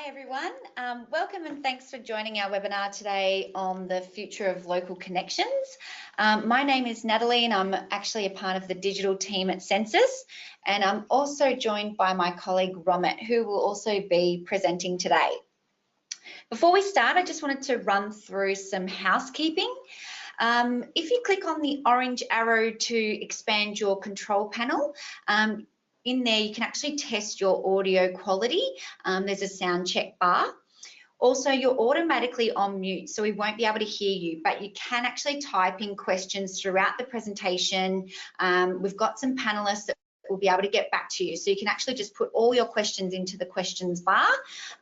Hi everyone, welcome and thanks for joining our webinar today on the future of local connections. My name is Natalie and I'm actually a part of the digital team at Census, and I'm also joined by my colleague Romit, who will also be presenting today. Before we start, I just wanted to run through some housekeeping. If you click on the orange arrow to expand your control panel, in there, you can actually test your audio quality. There's a sound check bar. Also, you're automatically on mute, so we won't be able to hear you, but you can actually type in questions throughout the presentation. We've got some panelists that will be able to get back to you. So you can actually just put all your questions into the questions bar,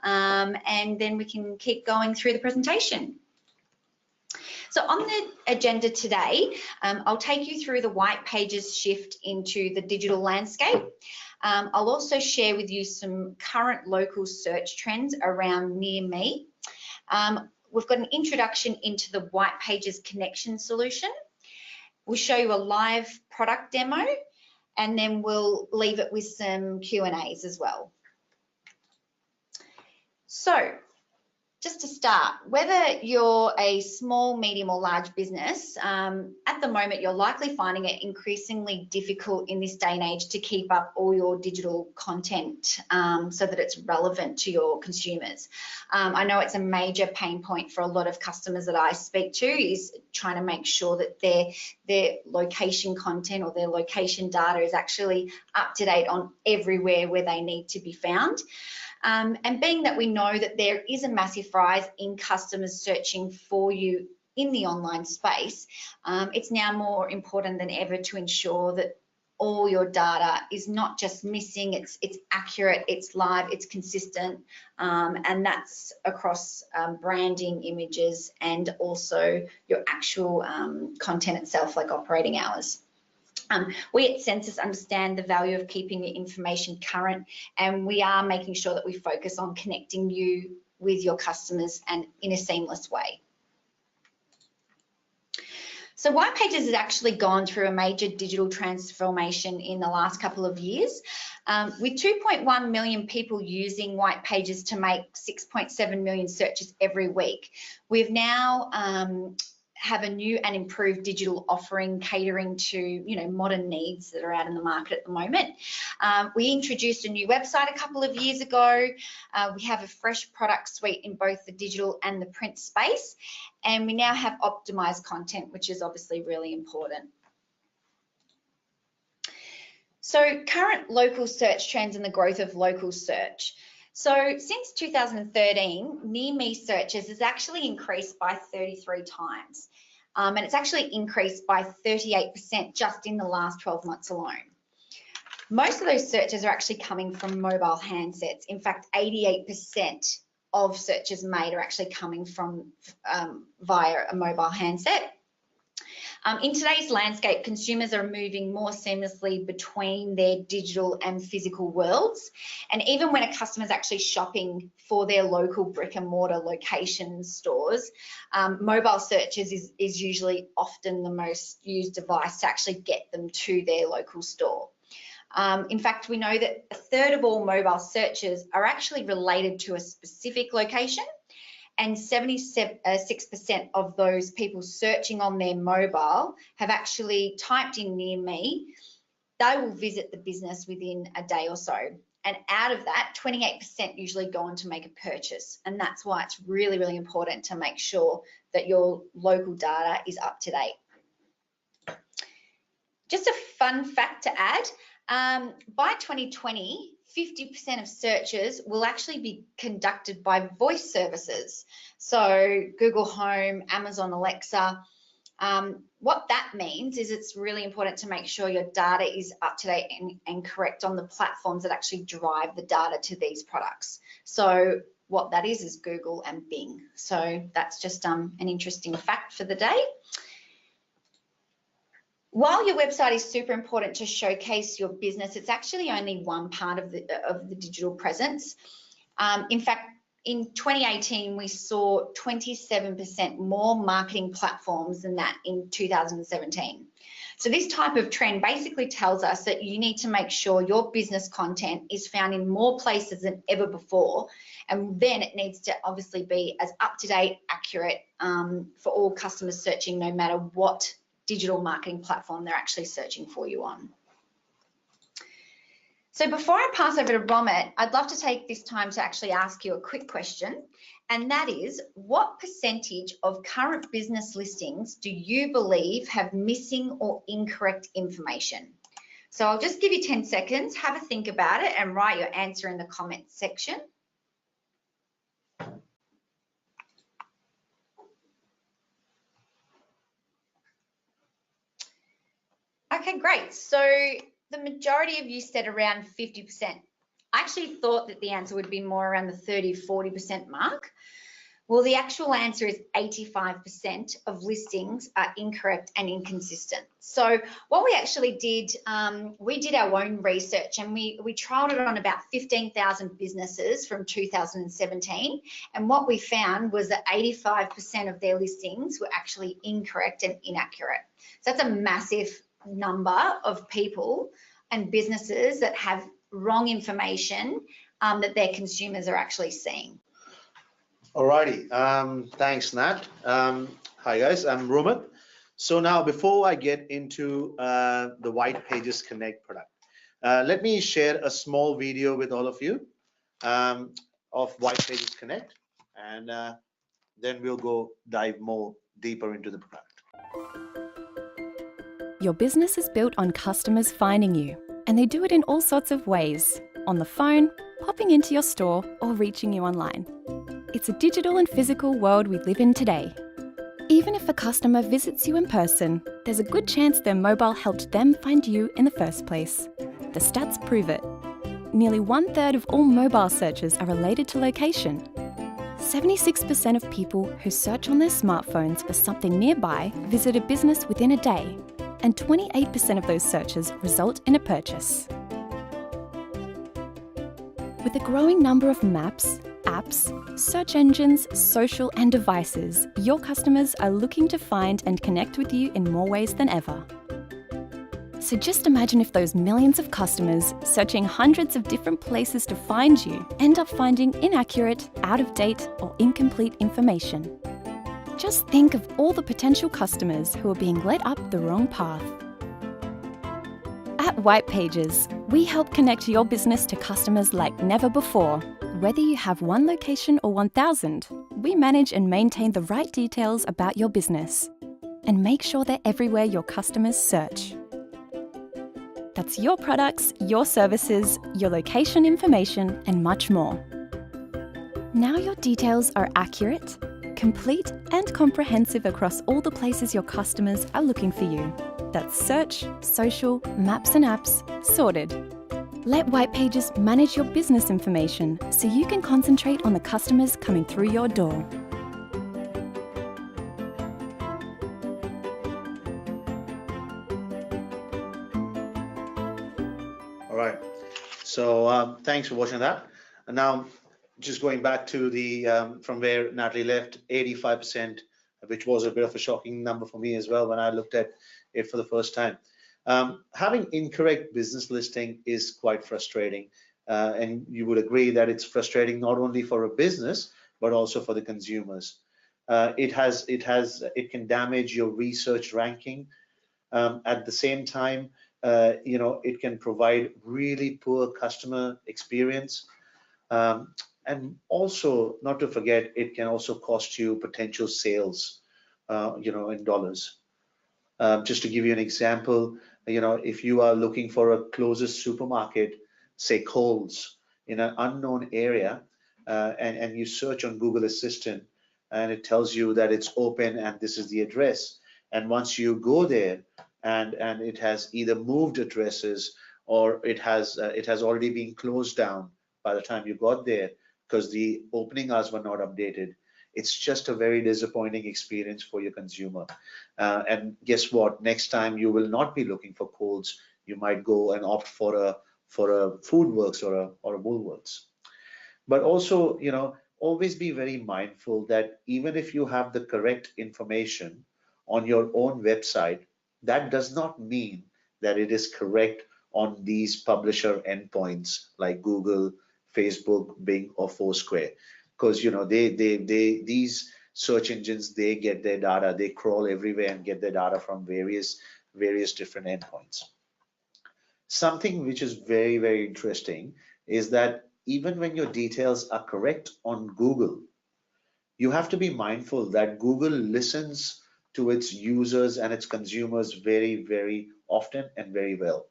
and then we can keep going through the presentation. So on the agenda today, I'll take you through the white pages shift into the digital landscape. I'll also share with you some current local search trends around Near Me. We've got an introduction into the white pages connection solution. We'll show you a live product demo, and then we'll leave it with some Q&As as well. So, just to start, whether you're a small, medium or large business, at the moment you're likely finding it increasingly difficult in this day and age to keep up all your digital content so that it's relevant to your consumers. I know it's a major pain point for a lot of customers that I speak to, is trying to make sure that their location content or their location data is actually up to date on everywhere where they need to be found. And being that we know that there is a massive rise in customers searching for you in the online space, it's now more important than ever to ensure that all your data is not just missing, it's accurate, it's live, it's consistent, and that's across branding, images, and also your actual content itself, like operating hours. We at Census understand the value of keeping your information current, and we are making sure that we focus on connecting you with your customers and in a seamless way. So White Pages has actually gone through a major digital transformation in the last couple of years. With 2.1 million people using White Pages to make 6.7 million searches every week, we've now have a new and improved digital offering catering to modern needs that are out in the market at the moment. We introduced a new website a couple of years ago. We have a fresh product suite in both the digital and the print space, and we now have optimized content, which is obviously really important. So current local search trends and the growth of local search. So since 2013, Near Me searches has actually increased by 33 times. And it's actually increased by 38% just in the last 12 months alone. Most of those searches are actually coming from mobile handsets. In fact, 88% of searches made are actually coming from via a mobile handset. In today's landscape, consumers are moving more seamlessly between their digital and physical worlds. And even when a customer is actually shopping for their local brick and mortar location stores, mobile searches is usually often the most used device to actually get them to their local store. In fact, we know that a third of all mobile searches are actually related to a specific location, and 76% of those people searching on their mobile have actually typed in Near Me. They will visit the business within a day or so. And out of that, 28% usually go on to make a purchase. And that's why it's really, really important to make sure that your local data is up to date. Just a fun fact to add, by 2020, 50% of searches will actually be conducted by voice services. So Google Home, Amazon Alexa. What that means is it's really important to make sure your data is up to date and correct on the platforms that actually drive the data to these products. So what that is Google and Bing. So that's just an interesting fact for the day. While your website is super important to showcase your business, it's actually only one part of the digital presence. In fact, in 2018, we saw 27% more marketing platforms than that in 2017. So this type of trend basically tells us that you need to make sure your business content is found in more places than ever before. And then it needs to obviously be as up-to-date, accurate for all customers searching, no matter what digital marketing platform they're actually searching for you on. So before I pass over to Romit, I'd love to take this time to actually ask you a quick question, and that is, what percentage of current business listings do you believe have missing or incorrect information? So I'll just give you 10 seconds, have a think about it, and write your answer in the comments section. Okay, great. So the majority of you said around 50%. I actually thought that the answer would be more around the 30–40% mark. Well, the actual answer is 85% of listings are incorrect and inconsistent. So what we actually did, we did our own research, and we trialed it on about 15,000 businesses from 2017. And what we found was that 85% of their listings were actually incorrect and inaccurate. So that's a massive number of people and businesses that have wrong information that their consumers are actually seeing. Alrighty, thanks Nat. Hi guys, I'm Romit. So now before I get into the White Pages Connect product, let me share a small video with all of you of White Pages Connect, and then we'll go dive more deeper into the product. Your business is built on customers finding you, and they do it in all sorts of ways: on the phone, popping into your store, or reaching you online. It's a digital and physical world we live in today. Even if a customer visits you in person, there's a good chance their mobile helped them find you in the first place. The stats prove it. Nearly 1/3 of all mobile searches are related to location. 76% of people who search on their smartphones for something nearby visit a business within a day, and 28% of those searches result in a purchase. With a growing number of maps, apps, search engines, social and devices, your customers are looking to find and connect with you in more ways than ever. So just imagine if those millions of customers searching hundreds of different places to find you end up finding inaccurate, out-of-date or incomplete information. Just think of all the potential customers who are being led up the wrong path. At White Pages, we help connect your business to customers like never before. Whether you have one location or 1,000, we manage and maintain the right details about your business and make sure they're everywhere your customers search. That's your products, your services, your location information, and much more. Now your details are accurate, complete, and comprehensive across all the places your customers are looking for you. That's search, social, maps and apps, sorted. Let White Pages manage your business information so you can concentrate on the customers coming through your door. All right, so thanks for watching that. And now just going back to the from where Natalie left, 85%, which was a bit of a shocking number for me as well when I looked at it for the first time. Having incorrect business listing is quite frustrating, and you would agree that it's frustrating not only for a business but also for the consumers. It can damage your research ranking. At the same time, it can provide really poor customer experience, and also, not to forget, it can also cost you potential sales, in dollars. Just to give you an example, if you are looking for a closest supermarket, say Coles, in an unknown area, and you search on Google Assistant, and it tells you that it's open and this is the address, and once you go there, and it has either moved addresses or it has already been closed down by the time you got there because the opening hours were not updated, it's just a very disappointing experience for your consumer. And guess what? Next time you will not be looking for Coles. You might go and opt for a Foodworks or a Woolworths. But also, always be very mindful that even if you have the correct information on your own website, that does not mean that it is correct on these publisher endpoints like Google, Facebook, Bing, or Foursquare, because these search engines, they get their data, they crawl everywhere and get their data from various different endpoints. Something which is very, very interesting is that even when your details are correct on Google, you have to be mindful that Google listens to its users and its consumers very, very often and very well.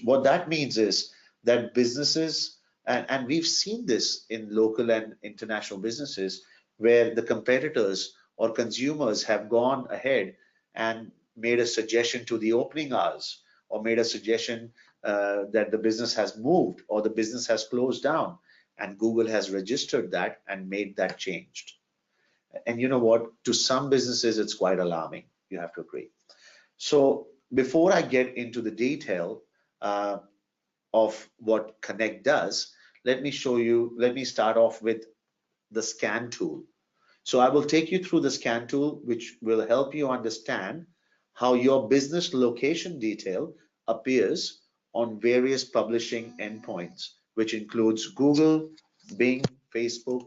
What that means is that businesses, and we've seen this in local and international businesses, where the competitors or consumers have gone ahead and made a suggestion to the opening hours, or made a suggestion that the business has moved or the business has closed down, and Google has registered that and made that changed. And you know what? To some businesses, it's quite alarming. You have to agree. So before I get into the detail of what Connect does, let me start off with the scan tool. So I will take you through the scan tool, which will help you understand how your business location detail appears on various publishing endpoints, which includes Google, Bing, Facebook,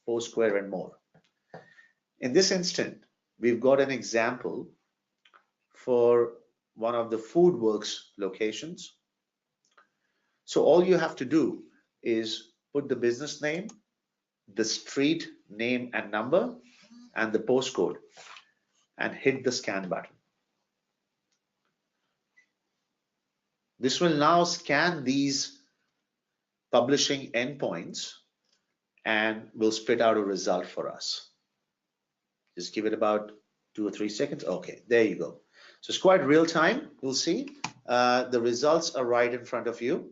Foursquare, and more. In this instant, we've got an example for one of the FoodWorks locations. So all you have to do is put the business name, the street name and number, and the postcode, and hit the scan button. This will now scan these publishing endpoints and will spit out a result for us. Just give it about 2 or 3 seconds. Okay, there you go. So it's quite real time. You'll see the results are right in front of you.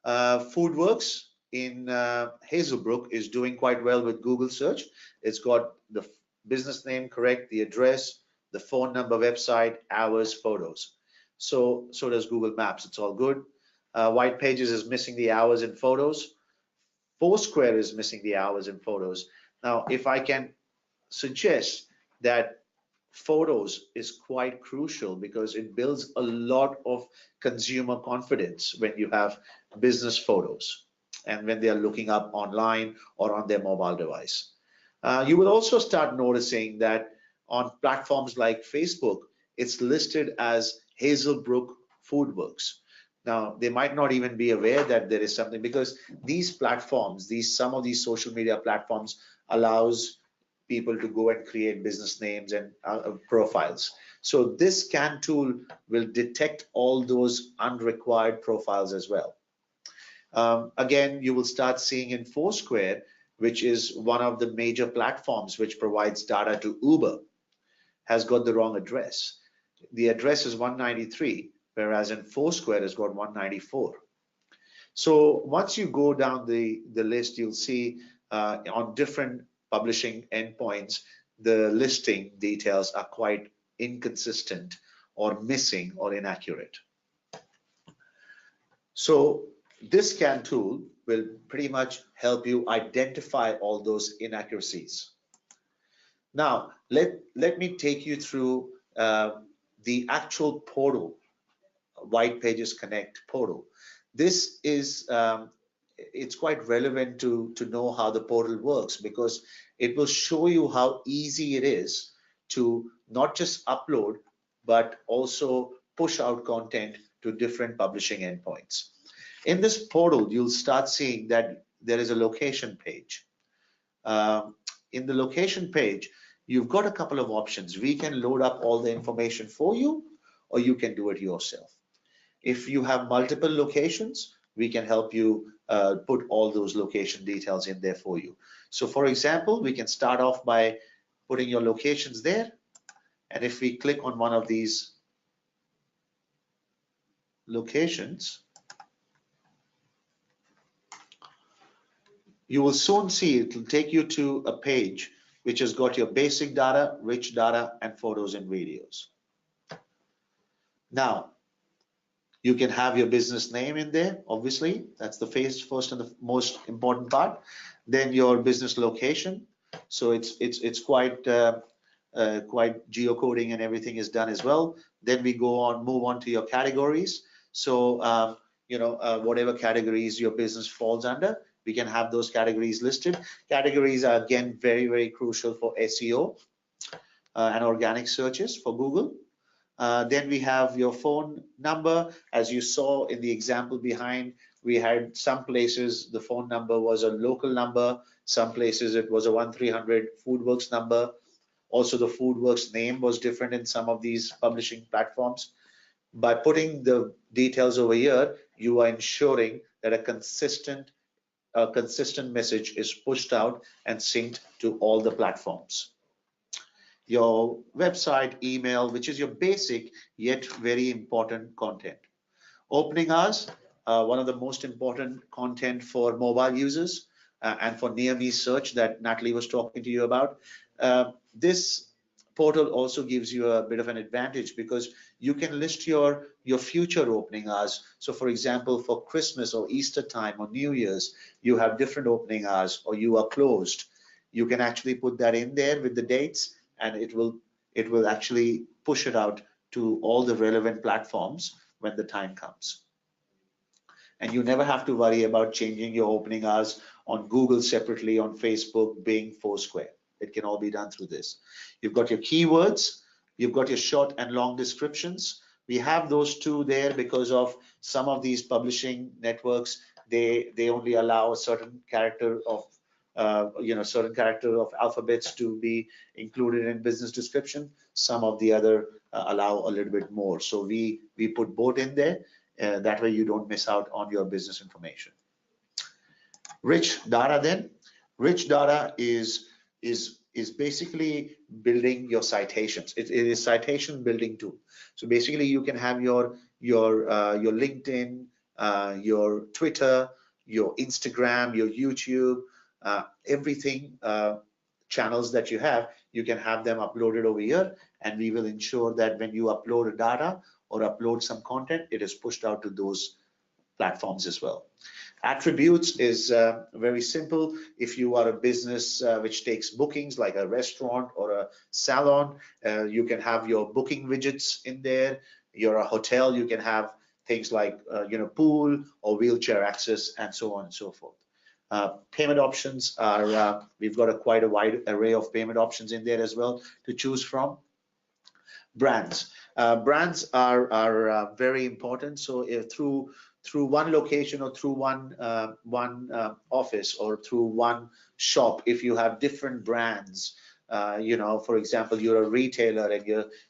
FoodWorks in Hazelbrook is doing quite well with Google search. It's got the business name correct, the address, the phone number, website, hours, photos. So does Google Maps. It's all good. White Pages is missing the hours and photos. Foursquare is missing the hours and photos. Now, if I can suggest that photos is quite crucial, because it builds a lot of consumer confidence when you have business photos and when they are looking up online or on their mobile device. You will also start noticing that on platforms like Facebook, it's listed as Hazelbrook FoodWorks. Now, they might not even be aware that there is something, because these platforms, some of these social media platforms allows people to go and create business names and profiles. So this scan tool will detect all those unrequired profiles as well. Again, you will start seeing in Foursquare, which is one of the major platforms which provides data to Uber, has got the wrong address. The address is 193, whereas in Foursquare has got 194. So once you go down the list, you'll see on different publishing endpoints, the listing details are quite inconsistent or missing or inaccurate. So this scan tool will pretty much help you identify all those inaccuracies. Now, let me take you through the actual portal, White Pages Connect portal. This is it's quite relevant to know how the portal works, because it will show you how easy it is to not just upload, but also push out content to different publishing endpoints. In this portal, you'll start seeing that there is a location page. In the location page, you've got a couple of options. We can load up all the information for you, or you can do it yourself. If you have multiple locations, we can help you put all those location details in there for you. So for example, we can start off by putting your locations there. And if we click on one of these locations, you will soon see it will take you to a page which has got your basic data, rich data, and photos and videos. Now, you can have your business name in there, obviously. That's the first and the most important part. Then your business location. So it's quite quite geocoding and everything is done as well. Then we move on to your categories. So whatever categories your business falls under, we can have those categories listed. Categories are again very, very crucial for SEO and organic searches for Google. Then we have your phone number. As you saw in the example behind, we had some places the phone number was a local number, some places it was a 1300 FoodWorks number. Also the FoodWorks name was different in some of these publishing platforms. By putting the details over here, you are ensuring that a consistent message is pushed out and synced to all the platforms. Your website, email, which is your basic yet very important content. Opening hours, one of the most important content for mobile users and for near me search that Natalie was talking to you about. This portal also gives you a bit of an advantage because you can list your future opening hours. So for example, for Christmas or Easter time or New Year's, you have different opening hours or you are closed. You can actually put that in there with the dates, and it will actually push it out to all the relevant platforms when the time comes. And you never have to worry about changing your opening hours on Google separately, on Facebook, Bing, Foursquare. It can all be done through this. You've got your keywords, you've got your short and long descriptions. We have those two there because of some of these publishing networks, they only allow a certain character of certain character of alphabets to be included in business description. Some of the other allow a little bit more. So we put both in there. That way you don't miss out on your business information. Rich data then. Rich data is basically building your citations. It is citation building tool. So basically you can have your LinkedIn, your Twitter, your Instagram, your YouTube, everything channels that you have, you can have them uploaded over here, and we will ensure that when you upload a data or upload some content, it is pushed out to those platforms as well. Attributes is very simple. If you are a business which takes bookings like a restaurant or a salon, you can have your booking widgets in there. You're a hotel, you can have things like pool or wheelchair access and so on and so forth. Payment options are, we've got quite a wide array of payment options in there as well to choose from. Brands. Brands are very important. So if through one location or through one office or through one shop, if you have different brands, for example, you're a retailer and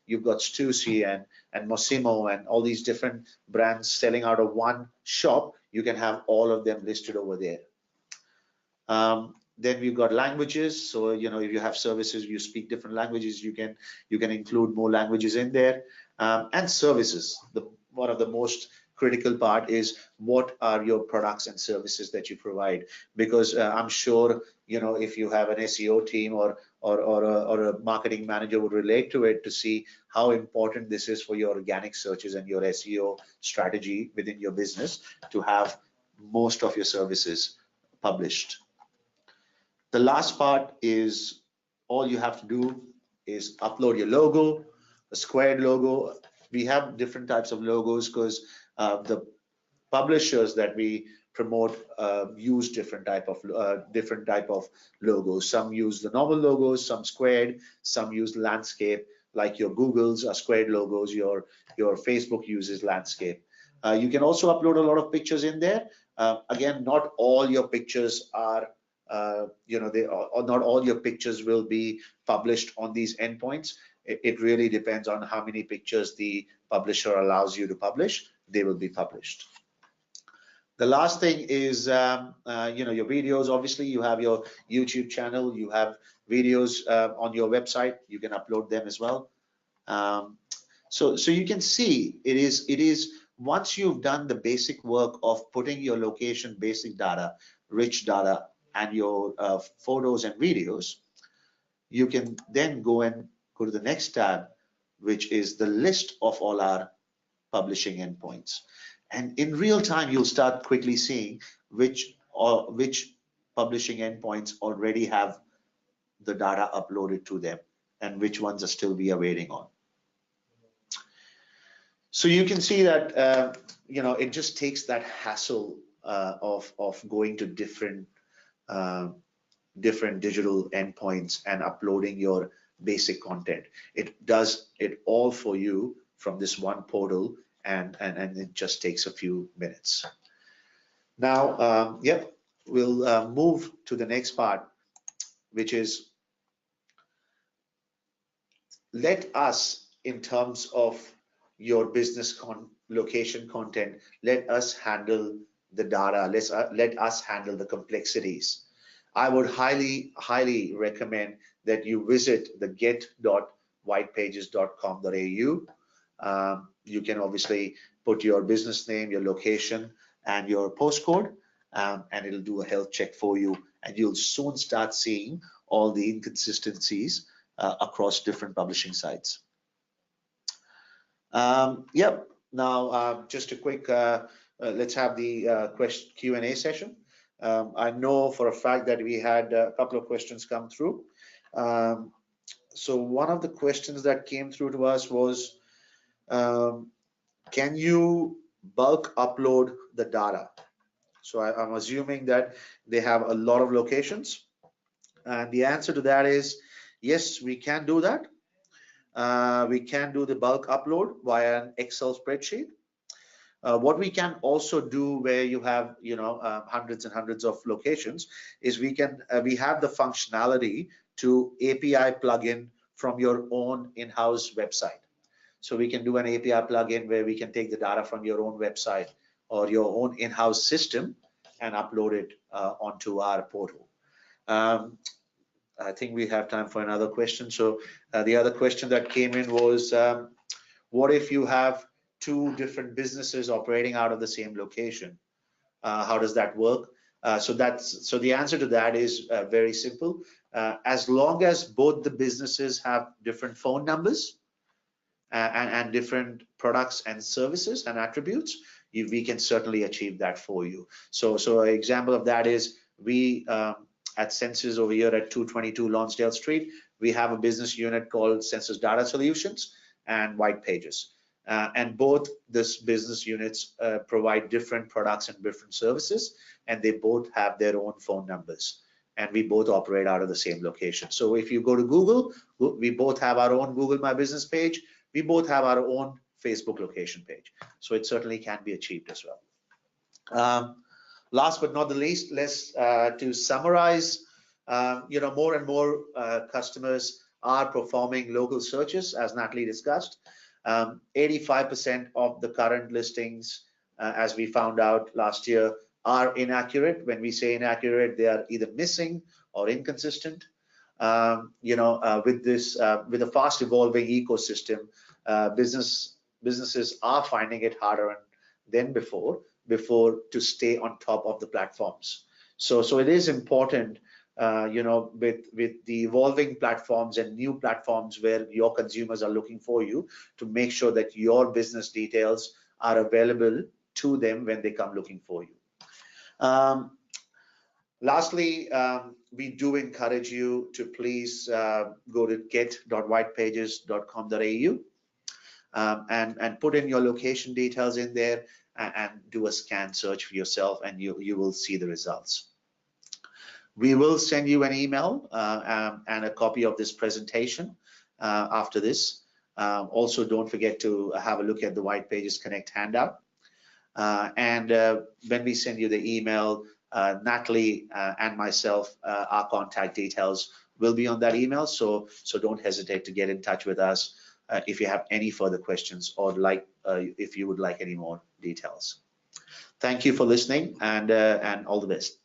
you've got Stussy and Mossimo and all these different brands selling out of one shop, you can have all of them listed over there. Then we've got languages. So if you have services, you speak different languages, you can include more languages in there. And services. One of the most critical part is what are your products and services that you provide, because I'm sure if you have an SEO team or a marketing manager would relate to it to see how important this is for your organic searches and your SEO strategy within your business to have most of your services published. The last part is all you have to do is upload your logo, a squared logo. We have different types of logos because the publishers that we promote use different type of logos. Some use the normal logos, some squared, some use landscape, like your Google's are squared logos, your Facebook uses landscape. You can also upload a lot of pictures in there. Again, not all your pictures are not all your pictures will be published on these endpoints. It really depends on how many pictures the publisher allows you to publish. They will be published. The last thing is your videos. Obviously, you have your YouTube channel, you have videos on your website. You can upload them as well. So you can see it is once you've done the basic work of putting your location basic data, rich data, and your photos and videos, you can then go to the next tab, which is the list of all our publishing endpoints. And in real time, you'll start quickly seeing which publishing endpoints already have the data uploaded to them. and which ones are still we are waiting on. So you can see that it just takes that hassle of going to different digital endpoints and uploading your basic content. It does it all for you from this one portal, and it just takes a few minutes. Now, we'll move to the next part, which is let us, in terms of your business location content, let us handle the data. Let us handle the complexities. I would highly recommend that you visit the get.whitepages.com.au. You can obviously put your business name, your location, and your postcode, and it'll do a health check for you, and you'll soon start seeing all the inconsistencies across different publishing sites. Now just a quick, let's have the Q&A session. I know for a fact that we had a couple of questions come through. So one of the questions that came through to us was, can you bulk upload the data? So I'm assuming that they have a lot of locations, and the answer to that is yes, we can do that. We can do the bulk upload via an Excel spreadsheet. What we can also do, where you have hundreds and hundreds of locations, is we have the functionality to API plugin from your own in-house website. So we can do an API plugin where we can take the data from your own website or your own in-house system and upload it onto our portal. I think we have time for another question. So the other question that came in was, what if you have two different businesses operating out of the same location? How does that work? So the answer to that is very simple. As long as both the businesses have different phone numbers and different products and services and attributes, we can certainly achieve that for you. So an example of that is we at Sensis over here at 222 Lonsdale Street, we have a business unit called Sensis Data Solutions and White Pages. And both these business units provide different products and different services, and they both have their own phone numbers, and we both operate out of the same location. So if you go to Google, we both have our own Google My Business page. We both have our own Facebook location page. So it certainly can be achieved as well. Last but not the least, let's to summarize, more and more customers are performing local searches, as Natalie discussed. 85% of the current listings, as we found out last year, are inaccurate. When we say inaccurate, they are either missing or inconsistent. With a fast evolving ecosystem, businesses are finding it harder than before to stay on top of the platforms. So it is important, with the evolving platforms and new platforms where your consumers are looking for you, to make sure that your business details are available to them when they come looking for you. Lastly, we do encourage you to please go to get.whitepages.com.au and put in your location details in there and do a scan search for yourself, and you will see the results. We will send you an email and a copy of this presentation after this. Also, don't forget to have a look at the White Pages Connect handout. And when we send you the email, Natalie and myself, our contact details will be on that email. So don't hesitate to get in touch with us if you have any further questions, or if you would like any more details. Thank you for listening, and all the best.